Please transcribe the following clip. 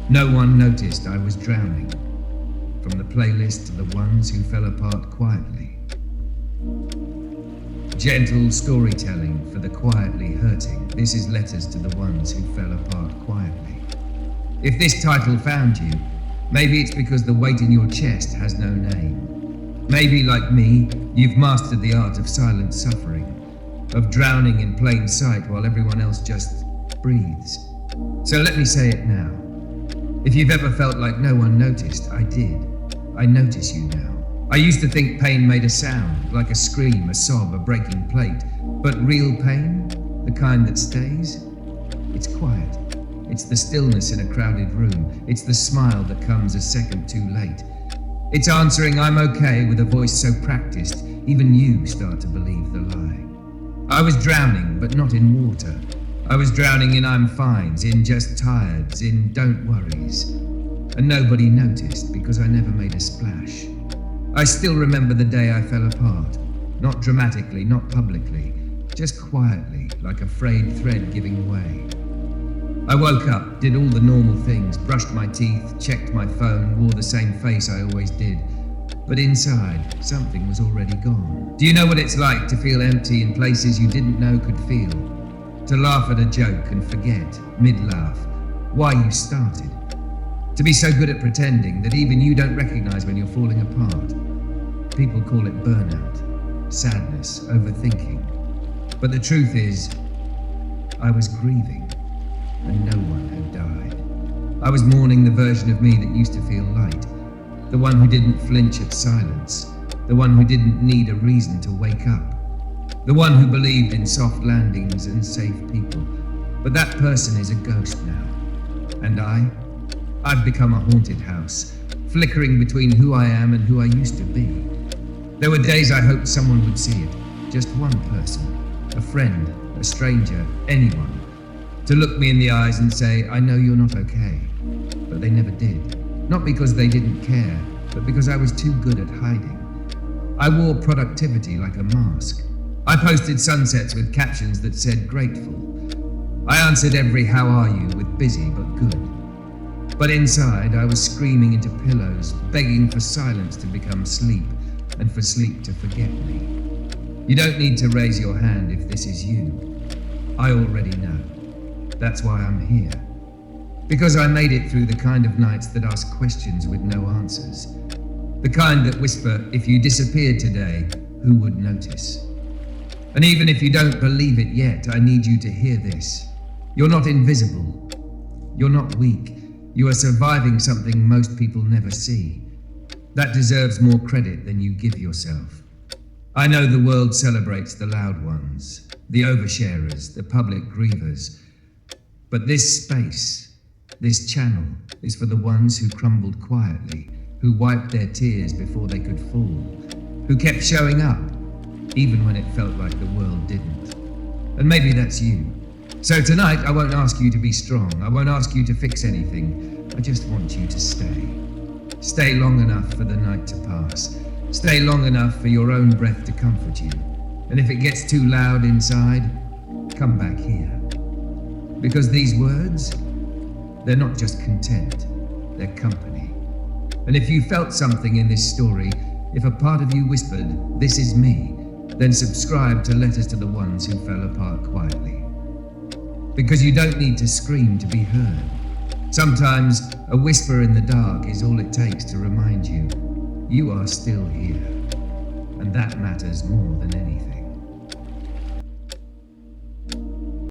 No one noticed I was drowning. From the playlist to the ones who fell apart quietly. Gentle storytelling for the quietly hurting. This is letters to the ones who fell apart quietly. If this title found you, maybe it's because the weight in your chest has no name. Maybe, like me, you've mastered the art of silent suffering, of drowning in plain sight while everyone else just breathes. So let me say it now. If you've ever felt like no one noticed, I did. I notice you now. I used to think pain made a sound, like a scream, a sob, a breaking plate. But real pain, the kind that stays, it's quiet. It's the stillness in a crowded room. It's the smile that comes a second too late. It's answering I'm okay with a voice so practiced, even you start to believe the lie. I was drowning, but not in water. I was drowning in I'm fines, in just tireds, in don't worries. And nobody noticed because I never made a splash. I still remember the day I fell apart. Not dramatically, not publicly, just quietly, like a frayed thread giving way. I woke up, did all the normal things, brushed my teeth, checked my phone, wore the same face I always did. But inside, something was already gone. Do you know what it's like to feel empty in places you didn't know could feel? To laugh at a joke and forget, mid-laugh, why you started. To be so good at pretending that even you don't recognize when you're falling apart. People call it burnout, sadness, overthinking. But the truth is, I was grieving, and no one had died. I was mourning the version of me that used to feel light, the one who didn't flinch at silence, the one who didn't need a reason to wake up, the one who believed in soft landings and safe people. But that person is a ghost now. And I've become a haunted house, flickering between who I am and who I used to be. There were days I hoped someone would see it, just one person, a friend, a stranger, anyone, to look me in the eyes and say, I know you're not okay. But they never did. Not because they didn't care, but because I was too good at hiding. I wore productivity like a mask. I posted sunsets with captions that said grateful. I answered every how are you with busy but good. But inside, I was screaming into pillows, begging for silence to become sleep, and for sleep to forget me. You don't need to raise your hand if this is you. I already know. That's why I'm here. Because I made it through the kind of nights that ask questions with no answers. The kind that whisper, if you disappeared today, who would notice? And even if you don't believe it yet, I need you to hear this. You're not invisible. You're not weak. You are surviving something most people never see. That deserves more credit than you give yourself. I know the world celebrates the loud ones, the oversharers, the public grievers. But this space, this channel, is for the ones who crumbled quietly, who wiped their tears before they could fall, who kept showing up, even when it felt like the world didn't. And maybe that's you. So tonight, I won't ask you to be strong. I won't ask you to fix anything. I just want you to stay. Stay long enough for the night to pass. Stay long enough for your own breath to comfort you. And if it gets too loud inside, come back here. Because these words, they're not just content, they're company. And if you felt something in this story, if a part of you whispered, this is me, then subscribe to Letters to the Ones Who Fell Apart Quietly. Because you don't need to scream to be heard. Sometimes a whisper in the dark is all it takes to remind you, you are still here. And that matters more than anything.